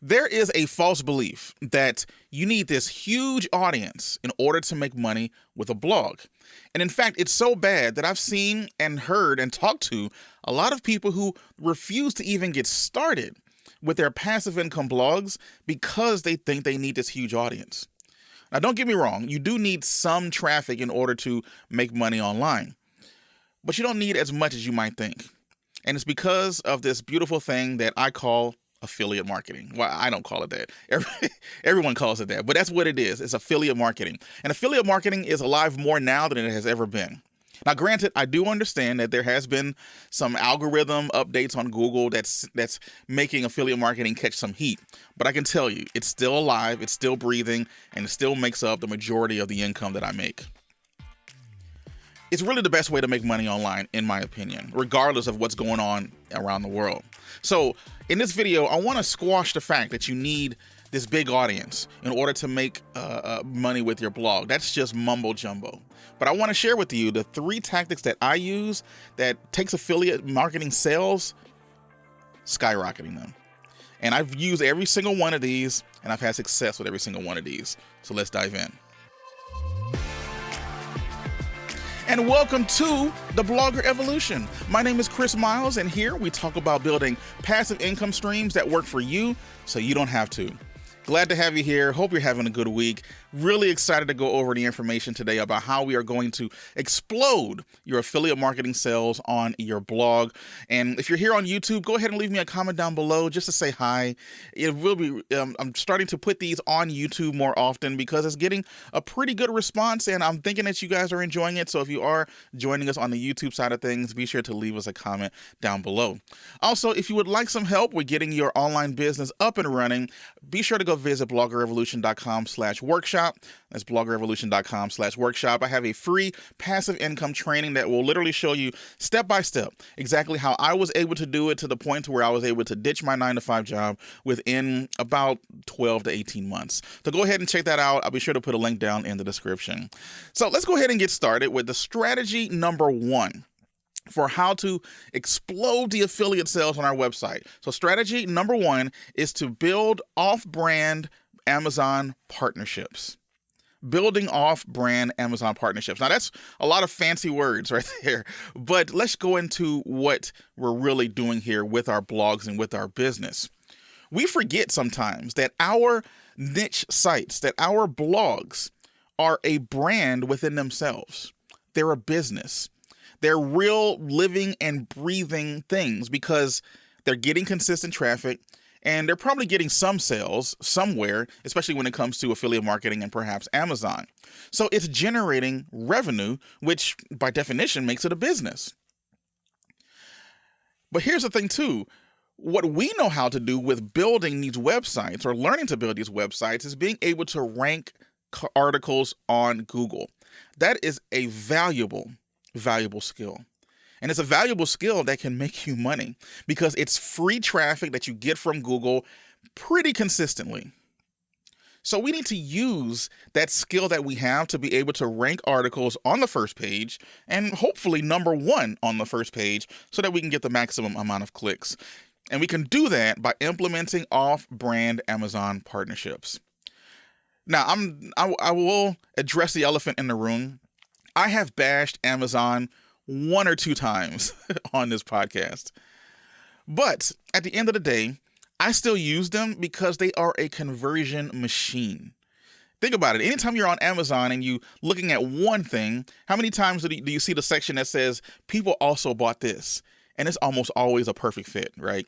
There is a false belief that you need this huge audience in order to make money with a blog. And in fact, it's so bad that I've seen and heard and talked to a lot of people who refuse to even get started with their passive income blogs because they think they need this huge audience. Now, don't get me wrong, you do need some traffic in order to make money online, but you don't need as much as you might think. And it's because of this beautiful thing that I call affiliate marketing. Well, I don't call it that. Everyone calls it that, but that's what it is. It's affiliate marketing. And affiliate marketing is alive more now than it has ever been. Now, granted, I do understand that there has been some algorithm updates on Google that's making affiliate marketing catch some heat. But I can tell you, it's still alive, it's still breathing, and it still makes up the majority of the income that I make. It's really the best way to make money online, in my opinion, regardless of what's going on around the world. So in this video, I want to squash the fact that you need this big audience in order to make money with your blog. That's just mumbo jumbo. But I want to share with you the 3 tactics that I use that takes affiliate marketing sales skyrocketing them. And I've used every single one of these, and I've had success with every single one of these. So let's dive in. And welcome to the Blogger Evolution. My name is Chris Miles, and here we talk about building passive income streams that work for you so you don't have to. Glad to have you here. Hope you're having a good week. Really excited to go over the information today about how we are going to explode your affiliate marketing sales on your blog. And if you're here on YouTube, go ahead and leave me a comment down below just to say hi. It will be. I'm starting to put these on YouTube more often because it's getting a pretty good response, and I'm thinking that you guys are enjoying it. So if you are joining us on the YouTube side of things, be sure to leave us a comment down below. Also, if you would like some help with getting your online business up and running, be sure to go visit bloggerrevolution.com/workshop. That's bloggerrevolution.com/workshop. I have a free passive income training that will literally show you step by step exactly how I was able to do it to the point to where I was able to ditch my 9-to-5 job within about 12 to 18 months. So go ahead and check that out. I'll be sure to put a link down in the description. So let's go ahead and get started with the strategy number 1 for how to explode the affiliate sales on our website. So strategy number 1 is to build off-brand Amazon partnerships. Building off-brand Amazon partnerships. Now that's a lot of fancy words right there, but let's go into what we're really doing here with our blogs and with our business. We forget sometimes that our niche sites, that our blogs are a brand within themselves. They're a business. They're real living and breathing things because they're getting consistent traffic and they're probably getting some sales somewhere, especially when it comes to affiliate marketing and perhaps Amazon. So it's generating revenue, which by definition makes it a business. But here's the thing too. What we know how to do with building these websites or learning to build these websites is being able to rank articles on Google. That is a valuable skill. And it's a valuable skill that can make you money because it's free traffic that you get from Google pretty consistently. So we need to use that skill that we have to be able to rank articles on the first page and hopefully number 1 on the first page so that we can get the maximum amount of clicks. And we can do that by implementing off-brand Amazon partnerships. Now, I will address the elephant in the room. I have bashed Amazon 1 or 2 times on this podcast. But at the end of the day, I still use them because they are a conversion machine. Think about it. Anytime you're on Amazon and you looking at one thing, how many times do you see the section that says people also bought this? And it's almost always a perfect fit, right?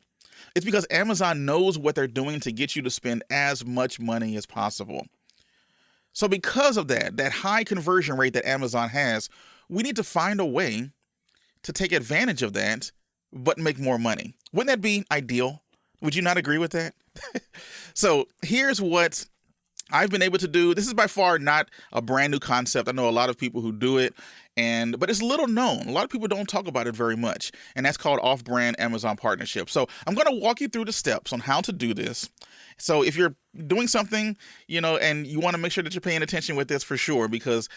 It's because Amazon knows what they're doing to get you to spend as much money as possible. So because of that high conversion rate that Amazon has, we need to find a way to take advantage of that, but make more money. Wouldn't that be ideal? Would you not agree with that? So here's what I've been able to do. This is by far not a brand new concept. I know a lot of people who do it, but it's little known. A lot of people don't talk about it very much, and that's called off-brand Amazon partnership. So I'm going to walk you through the steps on how to do this. So if you're doing something, and you want to make sure that you're paying attention with this for sure, because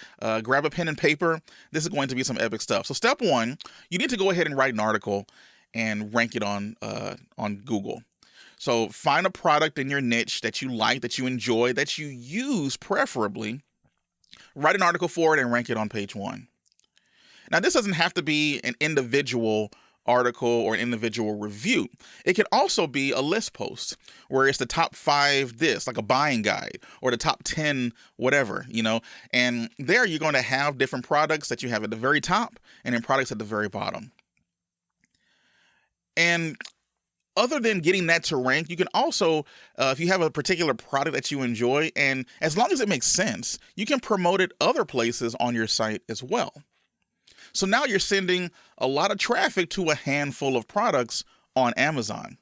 grab a pen and paper. This is going to be some epic stuff. So step 1, you need to go ahead and write an article and rank it on Google. So find a product in your niche that you like, that you enjoy, that you use preferably. Write an article for it and rank it on page 1. Now, this doesn't have to be an individual article or an individual review. It can also be a list post where it's the top 5 this, like a buying guide, or the top 10 whatever, and there you're going to have different products that you have at the very top and then products at the very bottom. And other than getting that to rank, you can also, if you have a particular product that you enjoy, and as long as it makes sense, you can promote it other places on your site as well. So now you're sending a lot of traffic to a handful of products on Amazon.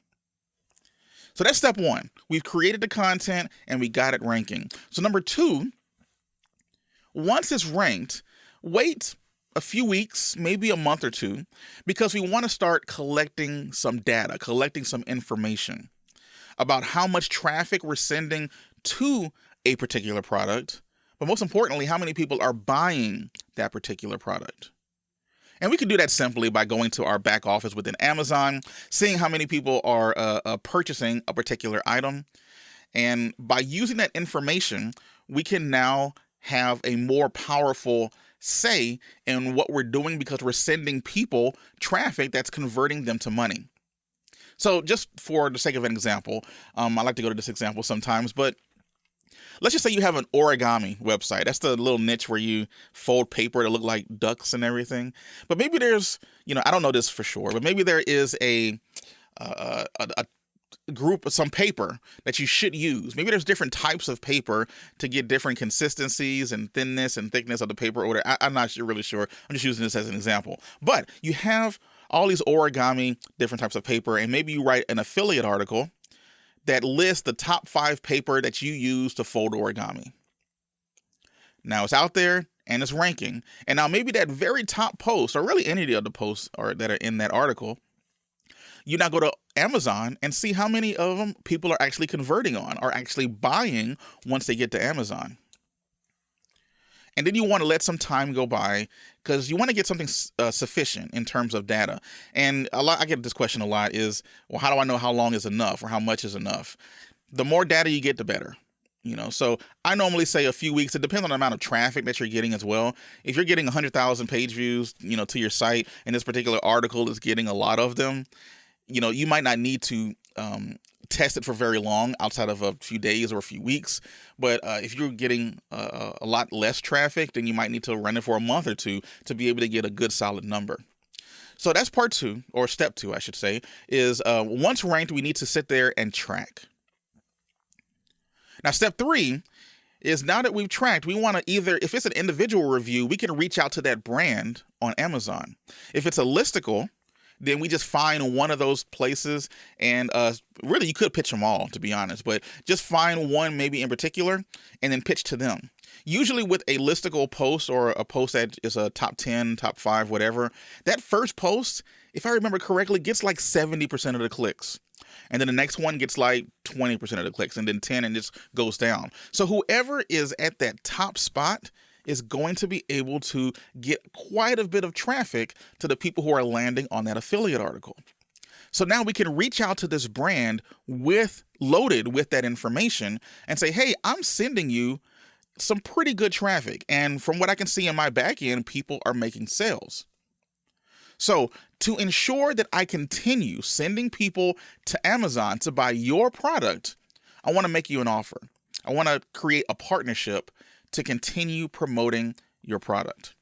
So that's step 1. We've created the content and we got it ranking. So number 2, once it's ranked, wait a few weeks, maybe a month or 2, because we want to start collecting some data, collecting some information about how much traffic we're sending to a particular product, but most importantly, how many people are buying that particular product. And we can do that simply by going to our back office within Amazon, seeing how many people are purchasing a particular item. And by using that information, we can now have a more powerful say in what we're doing because we're sending people traffic that's converting them to money. So just for the sake of an example, I like to go to this example sometimes, but let's just say you have an origami website. That's the little niche where you fold paper to look like ducks and everything. But maybe there's, I don't know this for sure, but maybe there is a group of some paper that you should use. Maybe there's different types of paper to get different consistencies and thinness and thickness of the paper order. I'm not really sure. I'm just using this as an example. But you have all these origami, different types of paper, and maybe you write an affiliate article that lists the top 5 paper that you use to fold origami. Now it's out there and it's ranking. And now maybe that very top post, or really any of the posts that are in that article, you now go to Amazon and see how many of them people are actually converting on, are actually buying once they get to Amazon. And then you want to let some time go by because you want to get something sufficient in terms of data. And I get this question a lot is, well, how do I know how long is enough or how much is enough? The more data you get, the better. So I normally say a few weeks. It depends on the amount of traffic that you're getting as well. If you're getting 100,000 page views, to your site, and this particular article is getting a lot of them, you might not need to test it for very long outside of a few days or a few weeks. But if you're getting a lot less traffic, then you might need to run it for a month or 2 to be able to get a good solid number. So that's part 2, or step 2, I should say, is once ranked, we need to sit there and track. Now, step 3 is now that we've tracked, we want to either, if it's an individual review, we can reach out to that brand on Amazon. If it's a listicle, then we just find one of those places and really you could pitch them all, to be honest, but just find one maybe in particular and then pitch to them. Usually with a listicle post or a post that is a top 10, top 5, whatever, that first post, if I remember correctly, gets like 70% of the clicks. And then the next one gets like 20% of the clicks, and then 10, and just goes down. So whoever is at that top spot is going to be able to get quite a bit of traffic to the people who are landing on that affiliate article. So now we can reach out to this brand loaded with that information and say, hey, I'm sending you some pretty good traffic. And from what I can see in my back end, people are making sales. So to ensure that I continue sending people to Amazon to buy your product, I want to make you an offer. I want to create a partnership to continue promoting your product.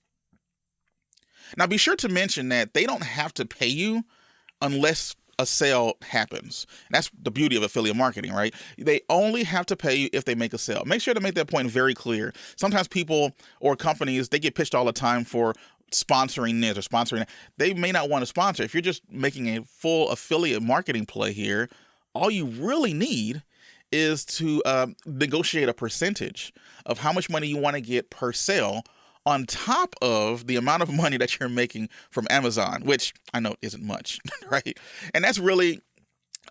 Now, be sure to mention that they don't have to pay you unless a sale happens. And that's the beauty of affiliate marketing, right? They only have to pay you if they make a sale. Make sure to make that point very clear. Sometimes people or companies, they get pitched all the time for sponsoring this or sponsoring that. They may not want to sponsor. If you're just making a full affiliate marketing play here, all you really need is to negotiate a percentage of how much money you want to get per sale on top of the amount of money that you're making from Amazon, which I know isn't much, right? And that's really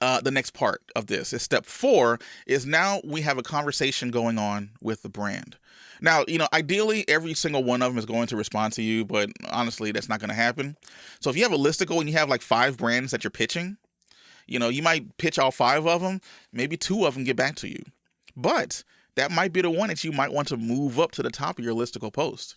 the next part of this. Is step 4 is now we have a conversation going on with the brand. Now, ideally, every single one of them is going to respond to you, but honestly, that's not going to happen. So if you have a listicle and you have like 5 brands that you're pitching, You might pitch all 5 of them, maybe 2 of them get back to you. But that might be the one that you might want to move up to the top of your listicle post.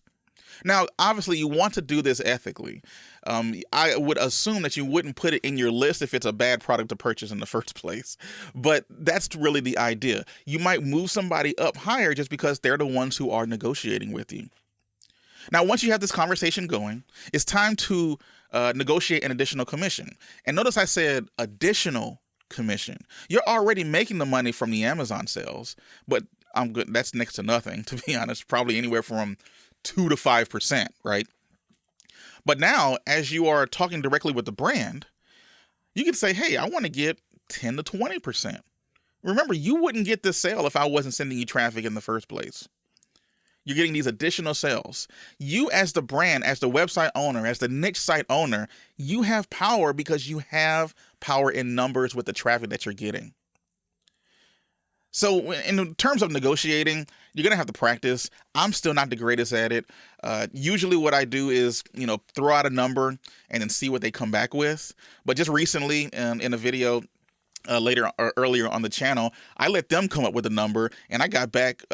Now, obviously, you want to do this ethically. I would assume that you wouldn't put it in your list if it's a bad product to purchase in the first place. But that's really the idea. You might move somebody up higher just because they're the ones who are negotiating with you. Now, once you have this conversation going, it's time to negotiate an additional commission. And notice I said additional commission. You're already making the money from the Amazon sales, but that's next to nothing, to be honest, probably anywhere from 2 to 5%, right? But now, as you are talking directly with the brand, you can say, hey, I want to get 10 to 20%. Remember, you wouldn't get this sale if I wasn't sending you traffic in the first place. You're getting these additional sales. You as the brand, as the website owner, as the niche site owner, you have power because you have power in numbers with the traffic that you're getting. So in terms of negotiating, you're going to have to practice. I'm still not the greatest at it. Usually what I do is, throw out a number and then see what they come back with. But just recently in a video earlier on the channel, I let them come up with a number and I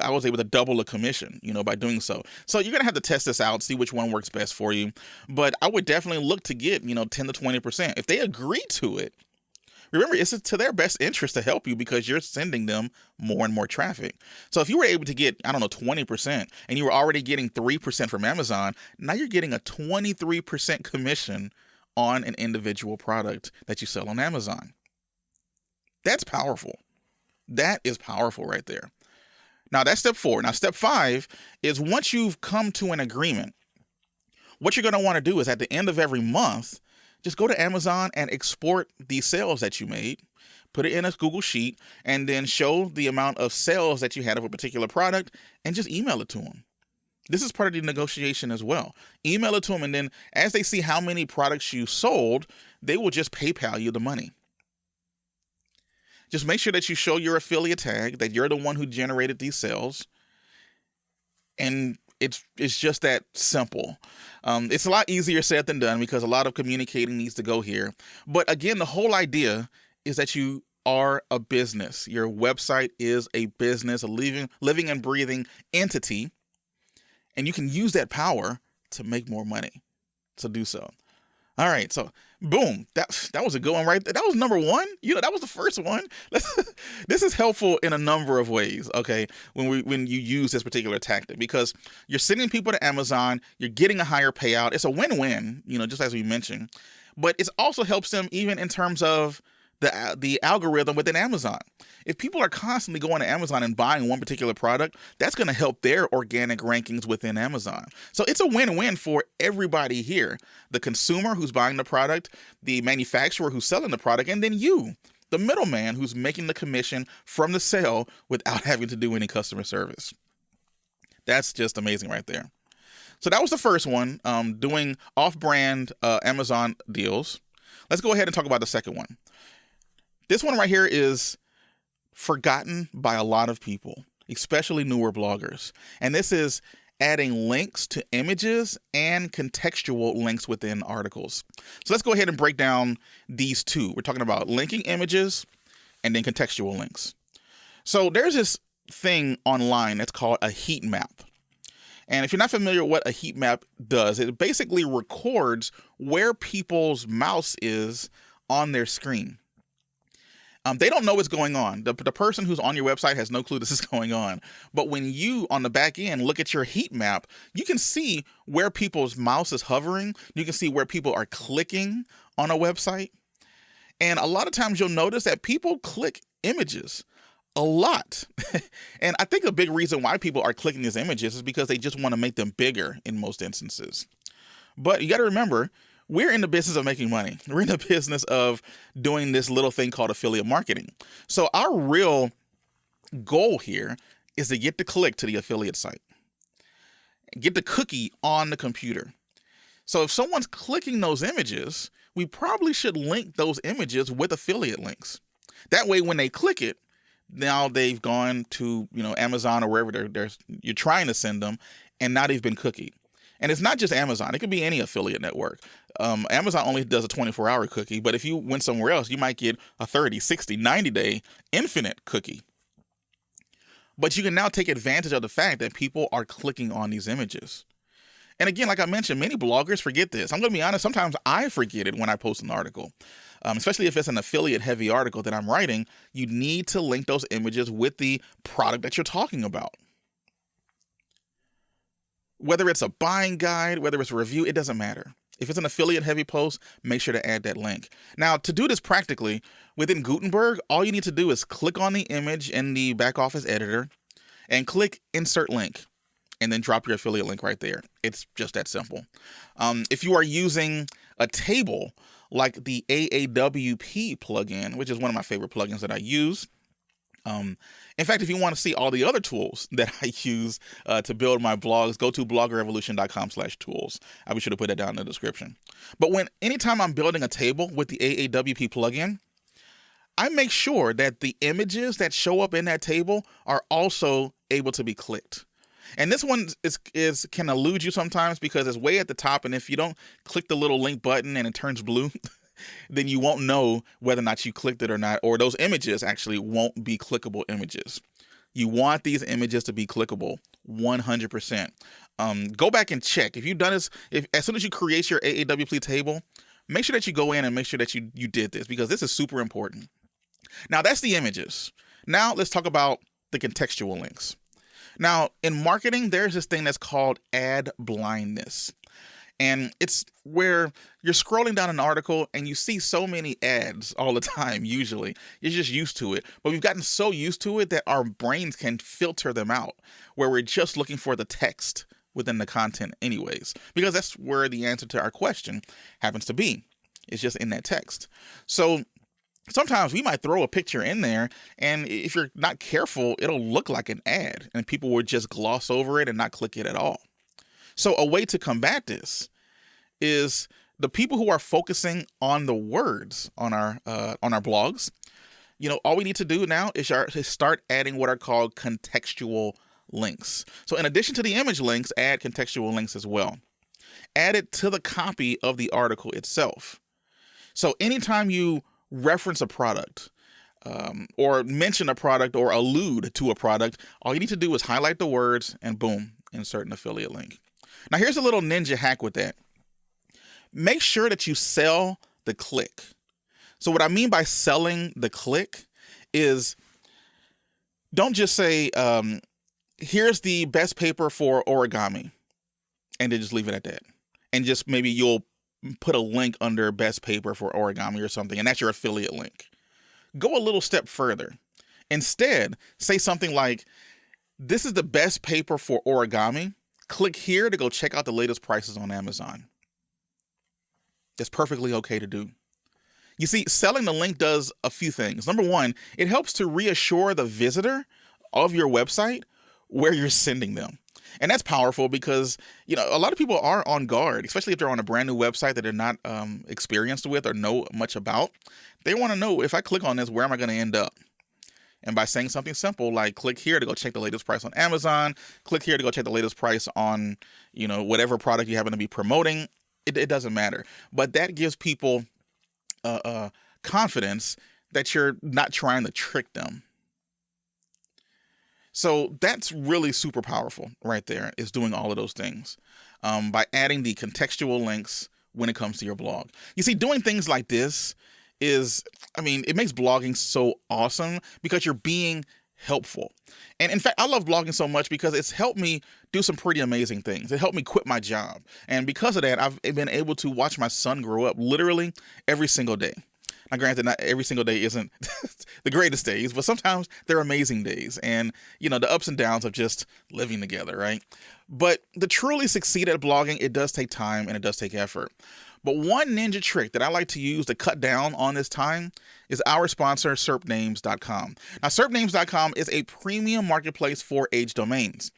was able to double the commission, by doing so. So you're going to have to test this out, see which one works best for you. But I would definitely look to get, 10 to 20%. If they agree to it, remember, it's to their best interest to help you because you're sending them more and more traffic. So if you were able to get, 20%, and you were already getting 3% from Amazon, now you're getting a 23% commission on an individual product that you sell on Amazon. That's powerful. That is powerful right there. Now that's step 4. Now step 5 is once you've come to an agreement, what you're going to want to do is at the end of every month, just go to Amazon and export the sales that you made, put it in a Google Sheet, and then show the amount of sales that you had of a particular product and just email it to them. This is part of the negotiation as well. Email it to them, and then as they see how many products you sold, they will just PayPal you the money. Just make sure that you show your affiliate tag, that you're the one who generated these sales, and it's just that simple. It's a lot easier said than done because a lot of communicating needs to go here. But again, the whole idea is that you are a business. Your website is a business, a living and breathing entity, and you can use that power to make more money. So do so. All right, so boom, that was a good one right there. That was number 1. That was the first one. This is helpful in a number of ways, okay, when you use this particular tactic, because you're sending people to Amazon, you're getting a higher payout. It's a win-win, just as we mentioned, but it also helps them even in terms of the algorithm within Amazon. If people are constantly going to Amazon and buying one particular product, that's going to help their organic rankings within Amazon. So it's a win-win for everybody here. The consumer who's buying the product, the manufacturer who's selling the product, and then you, the middleman who's making the commission from the sale without having to do any customer service. That's just amazing right there. So that was the first one, doing off-brand Amazon deals. Let's go ahead and talk about the second one. This one right here is forgotten by a lot of people, especially newer bloggers. And this is adding links to images and contextual links within articles. So let's go ahead and break down these two. We're talking about linking images and then contextual links. So there's this thing online that's called a heat map. And if you're not familiar with what a heat map does, it basically records where people's mouse is on their screen. They don't know what's going on. The person who's on your website has no clue this is going on. But when you, on the back end, look at your heat map, you can see where people's mouse is hovering. You can see where people are clicking on a website. And a lot of times you'll notice that people click images a lot. And I think a big reason why people are clicking these images is because they just want to make them bigger in most instances. But you got to remember, we're in the business of making money. We're in the business of doing this little thing called affiliate marketing. So our real goal here is to get the click to the affiliate site, get the cookie on the computer. So if someone's clicking those images, we probably should link those images with affiliate links. That way, when they click it, now they've gone to Amazon or wherever you're trying to send them, and now they've been cookied. And it's not just Amazon. It could be any affiliate network. Amazon only does a 24-hour cookie, but if you went somewhere else, you might get a 30, 60, 90-day infinite cookie. But you can now take advantage of the fact that people are clicking on these images. And again, like I mentioned, many bloggers forget this. I'm going to be honest, sometimes I forget it when I post an article. Especially if it's an affiliate-heavy article that I'm writing, you need to link those images with the product that you're talking about. Whether it's a buying guide, whether it's a review, it doesn't matter. If it's an affiliate-heavy post, make sure to add that link. Now, to do this practically, within Gutenberg, all you need to do is click on the image in the back office editor and click Insert Link, and then drop your affiliate link right there. It's just that simple. If you are using a table like the AAWP plugin, which is one of my favorite plugins that I use, in fact, if you want to see all the other tools that I use to build my blogs, go to bloggerevolution.com/tools. I'll be sure to put that down in the description. But anytime I'm building a table with the AAWP plugin, I make sure that the images that show up in that table are also able to be clicked. And this one can elude you sometimes because it's way at the top, and if you don't click the little link button and it turns blue, then you won't know whether or not you clicked it or not, or those images actually won't be clickable images. You want these images to be clickable 100%. Go back and check. If you've done this, as soon as you create your AAWP table, make sure that you go in and make sure that you did this, because this is super important. Now, that's the images. Now, let's talk about the contextual links. Now, in marketing, there's this thing that's called ad blindness. And it's where you're scrolling down an article and you see so many ads all the time, usually. You're just used to it. But we've gotten so used to it that our brains can filter them out, where we're just looking for the text within the content anyways, because that's where the answer to our question happens to be. It's just in that text. So sometimes we might throw a picture in there, and if you're not careful, it'll look like an ad, and people will just gloss over it and not click it at all. So a way to combat this is the people who are focusing on the words on our blogs. All we need to do now is start adding what are called contextual links. So in addition to the image links, add contextual links as well. Add it to the copy of the article itself. So anytime you reference a product, or mention a product or allude to a product, all you need to do is highlight the words and boom, insert an affiliate link. Now, here's a little ninja hack with that. Make sure that you sell the click. So what I mean by selling the click is, don't just say, here's the best paper for origami, and then just leave it at that. And just maybe you'll put a link under best paper for origami or something, and that's your affiliate link. Go a little step further. Instead, say something like, this is the best paper for origami. Click here to go check out the latest prices on Amazon. That's perfectly okay to do. You see, selling the link does a few things. Number one, it helps to reassure the visitor of your website where you're sending them. And that's powerful because, a lot of people are on guard, especially if they're on a brand new website that they're not experienced with or know much about. They want to know, if I click on this, where am I going to end up? And by saying something simple like, click here to go check the latest price on Amazon, click here to go check the latest price on, whatever product you happen to be promoting, it doesn't matter. But that gives people confidence that you're not trying to trick them. So that's really super powerful right there, is doing all of those things by adding the contextual links when it comes to your blog. You see, doing things like this it makes blogging so awesome because you're being helpful. And in fact, I love blogging so much because it's helped me do some pretty amazing things. It helped me quit my job. And because of that, I've been able to watch my son grow up literally every single day. Now, granted, not every single day isn't the greatest days, but sometimes they're amazing days. And, the ups and downs of just living together, right? But to truly succeed at blogging, it does take time and it does take effort. But one ninja trick that I like to use to cut down on this time is our sponsor, SERPnames.com. Now, SERPnames.com is a premium marketplace for age domains.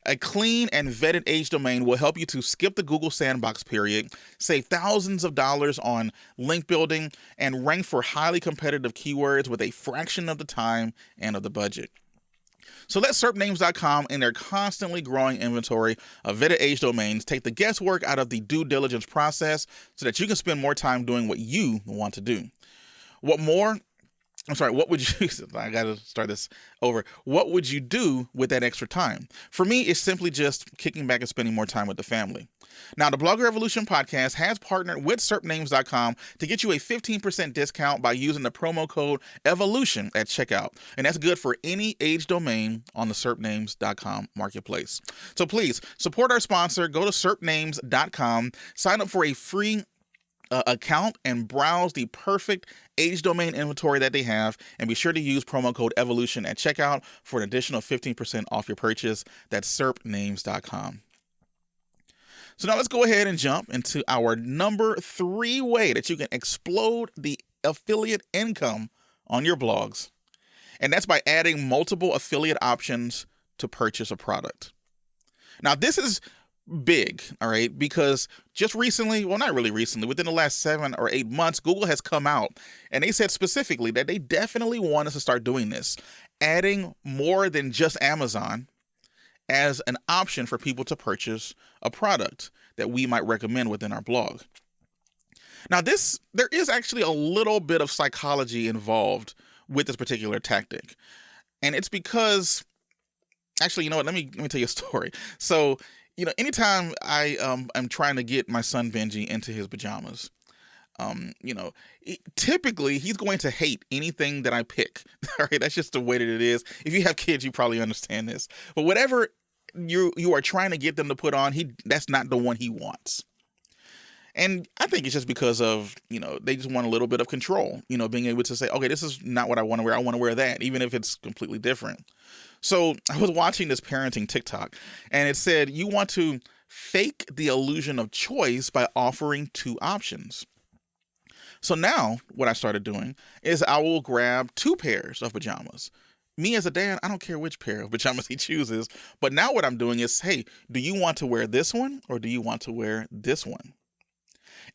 A clean and vetted age domain will help you to skip the Google sandbox period, save thousands of dollars on link building, and rank for highly competitive keywords with a fraction of the time and of the budget. So let SERPnames.com and their constantly growing inventory of vetted age domains take the guesswork out of the due diligence process so that you can spend more time doing what you want to do. What would you, I got to start this over. What would you do with that extra time? For me, it's simply just kicking back and spending more time with the family. Now, the Blogger Evolution podcast has partnered with SERPnames.com to get you a 15% discount by using the promo code EVOLUTION at checkout. And that's good for any age domain on the SERPnames.com marketplace. So please support our sponsor. Go to SERPnames.com, sign up for a free account and browse the perfect age domain inventory that they have, and be sure to use promo code EVOLUTION at checkout for an additional 15% off your purchase. That's SERPnames.com. So now let's go ahead and jump into our number 3 way that you can explode the affiliate income on your blogs. And that's by adding multiple affiliate options to purchase a product. Now, this is big, all right, because just recently, well, not really recently, within the last 7 or 8 months, Google has come out and they said specifically that they definitely want us to start doing this, adding more than just Amazon as an option for people to purchase a product that we might recommend within our blog. Now, there is actually a little bit of psychology involved with this particular tactic. And it's because, actually, you know what, let me tell you a story. So, anytime I am trying to get my son Benji into his pajamas, typically he's going to hate anything that I pick. All right, that's just the way that it is. If you have kids, you probably understand this. But whatever you are trying to get them to put on, that's not the one he wants. And I think it's just because of, they just want a little bit of control, being able to say, okay, this is not what I want to wear. I want to wear that, even if it's completely different. So I was watching this parenting TikTok, and it said, you want to fake the illusion of choice by offering 2 options. So now what I started doing is I will grab 2 pairs of pajamas. Me as a dad, I don't care which pair of pajamas he chooses. But now what I'm doing is, hey, do you want to wear this one or do you want to wear this one?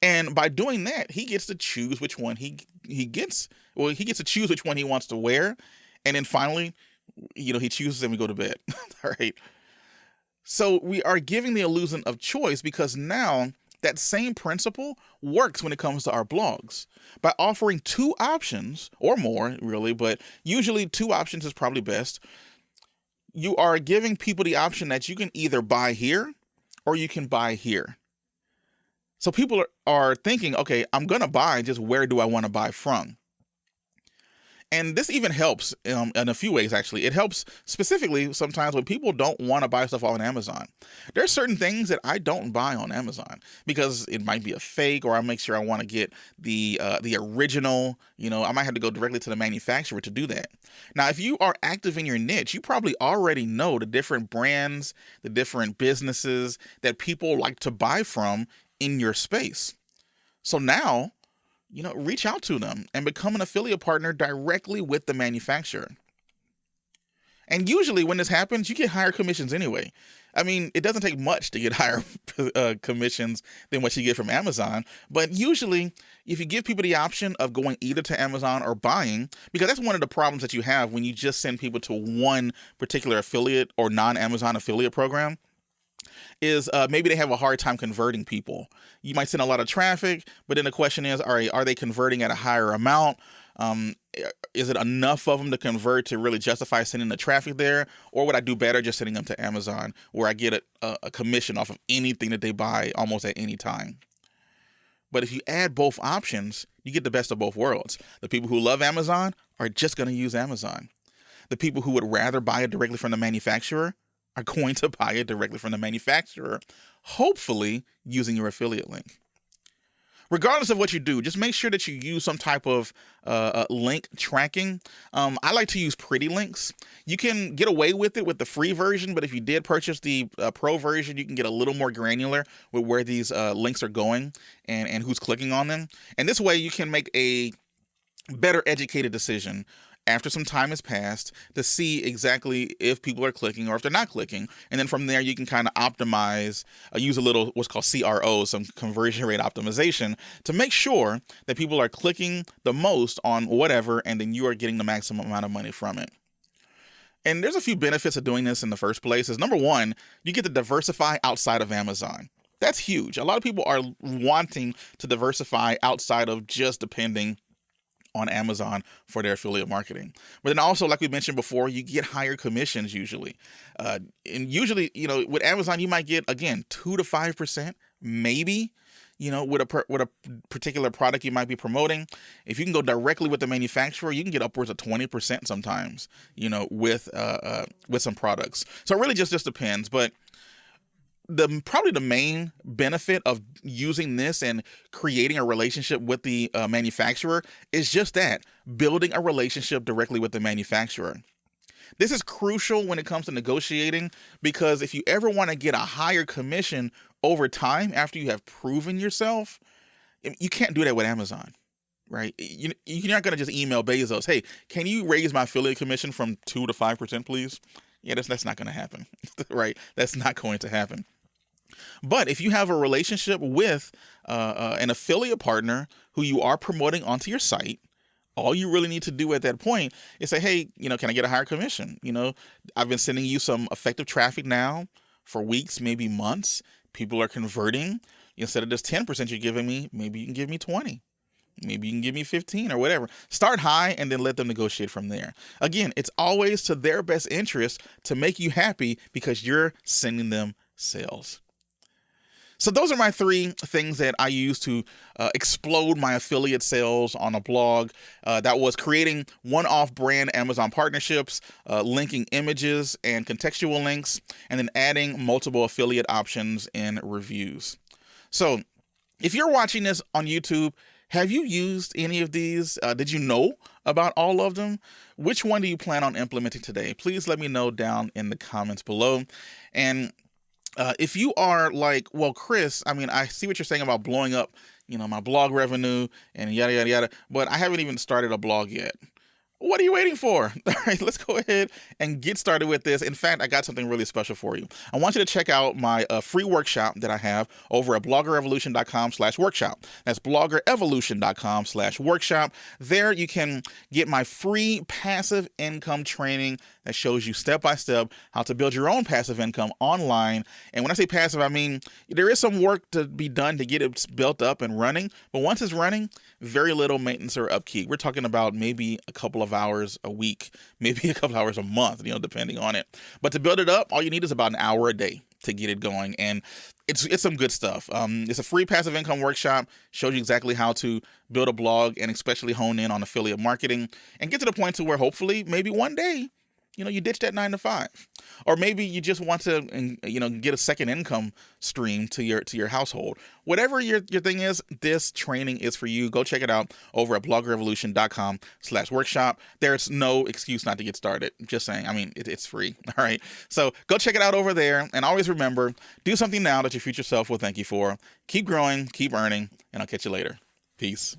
And by doing that, he gets to choose which one he gets. Well, he gets to choose which one he wants to wear. And then finally, he chooses and we go to bed. All right. So we are giving the illusion of choice because now that same principle works when it comes to our blogs. By offering 2 options or more, really, but usually 2 options is probably best. You are giving people the option that you can either buy here or you can buy here. So people are thinking, okay, I'm going to buy, just where do I want to buy from? And this even helps in a few ways, actually. It helps specifically sometimes when people don't want to buy stuff on Amazon. There are certain things that I don't buy on Amazon because it might be a fake, or I make sure I want to get the original. I might have to go directly to the manufacturer to do that. Now, if you are active in your niche, you probably already know the different brands, the different businesses that people like to buy from in your space. So now, reach out to them and become an affiliate partner directly with the manufacturer. And usually when this happens, you get higher commissions anyway. I mean, it doesn't take much to get higher commissions than what you get from Amazon. But usually, if you give people the option of going either to Amazon or buying, because that's one of the problems that you have when you just send people to one particular affiliate or non-Amazon affiliate program, is maybe they have a hard time converting people. You might send a lot of traffic, but then the question is, are they converting at a higher amount? Is it enough of them to convert to really justify sending the traffic there? Or would I do better just sending them to Amazon, where I get a commission off of anything that they buy almost at any time? But if you add both options, you get the best of both worlds. The people who love Amazon are just going to use Amazon. The people who would rather buy it directly from the manufacturer are going to buy it directly from the manufacturer, hopefully using your affiliate link. Regardless of what you do, just make sure that you use some type of link tracking. I like to use pretty links. You can get away with it with the free version, but if you did purchase the pro version, you can get a little more granular with where these links are going and who's clicking on them. And this way you can make a better educated decision after some time has passed to see exactly if people are clicking or if they're not clicking. And then from there, you can kind of optimize, use a little what's called CRO, some conversion rate optimization, to make sure that people are clicking the most on whatever, and then you are getting the maximum amount of money from it. And there's a few benefits of doing this in the first place. Is number one, you get to diversify outside of Amazon. That's huge. A lot of people are wanting to diversify outside of just depending on Amazon for their affiliate marketing. But then also, like we mentioned before, you get higher commissions usually. And usually, with Amazon, you might get, again, 2 to 5%, maybe, with a particular product you might be promoting. If you can go directly with the manufacturer, you can get upwards of 20% sometimes, with some products. So it really just depends. But probably the main benefit of using this and creating a relationship with the manufacturer is just that, building a relationship directly with the manufacturer. This is crucial when it comes to negotiating, because if you ever want to get a higher commission over time after you have proven yourself, you can't do that with Amazon, right? You're not going to just email Bezos, hey, can you raise my affiliate commission from 2 to 5%, please? Yeah, that's not going to happen, right? That's not going to happen. But if you have a relationship with an affiliate partner who you are promoting onto your site, all you really need to do at that point is say, hey, can I get a higher commission? I've been sending you some effective traffic now for weeks, maybe months. People are converting. Instead of just 10% you're giving me, maybe you can give me 20. Maybe you can give me 15 or whatever. Start high and then let them negotiate from there. Again, it's always to their best interest to make you happy because you're sending them sales. So those are my 3 things that I use to explode my affiliate sales on a blog. That was creating one-off brand Amazon partnerships, linking images and contextual links, and then adding multiple affiliate options in reviews. So if you're watching this on YouTube, have you used any of these? Did you know about all of them? Which one do you plan on implementing today? Please let me know down in the comments below. And if you are like, well, Chris, I see what you're saying about blowing up, my blog revenue and yada, yada, yada, but I haven't even started a blog yet. What are you waiting for? All right, let's go ahead and get started with this. In fact, I got something really special for you. I want you to check out my free workshop that I have over at bloggerevolution.com/workshop. That's bloggerevolution.com/workshop. There you can get my free passive income training that shows you step-by-step how to build your own passive income online. And when I say passive, I mean there is some work to be done to get it built up and running. But once it's running, very little maintenance or upkeep. We're talking about maybe a couple of hours a week, maybe a couple hours a month, depending on it. But to build it up, all you need is about an hour a day to get it going. And it's some good stuff. It's a free passive income workshop, shows you exactly how to build a blog and especially hone in on affiliate marketing and get to the point to where hopefully maybe one day, you ditch that 9 to 5, or maybe you just want to, get a second income stream to your household. Whatever your thing is, this training is for you. Go check it out over at bloggerevolution.com/workshop. There's no excuse not to get started. Just saying. It's free. All right. So go check it out over there. And always remember, do something now that your future self will thank you for. Keep growing, keep earning, and I'll catch you later. Peace.